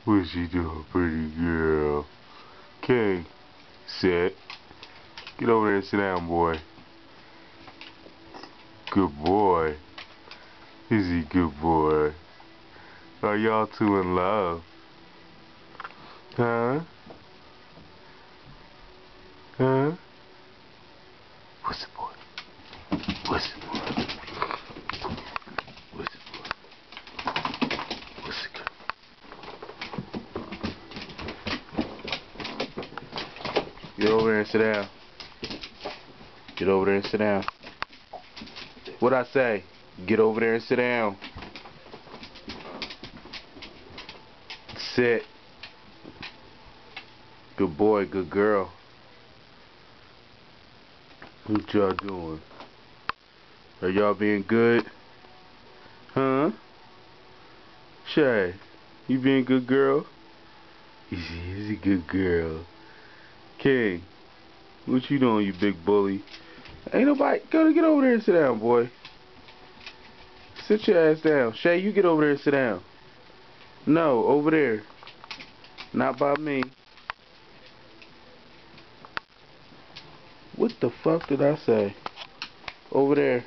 What's she doing, pretty girl? King, sit. Get over there and sit down, boy. Good boy. Is he good boy? Are y'all two in love? Huh? Huh? What's it, boy? What's it, boy? What's it, boy? What's it, girl? Get over there and sit down. Get over there and sit down. What'd I say? Get over there and sit down. Sit. Good boy, good girl. What y'all doing? Are y'all being good? Huh? Shay, you being a good girl? Is a good girl. King, what you doing, you big bully? Ain't nobody. Get over there and sit down, boy. Sit your ass down. Shay, you get over there and sit down. No, over there. Not by me. What the fuck did I say? Over there.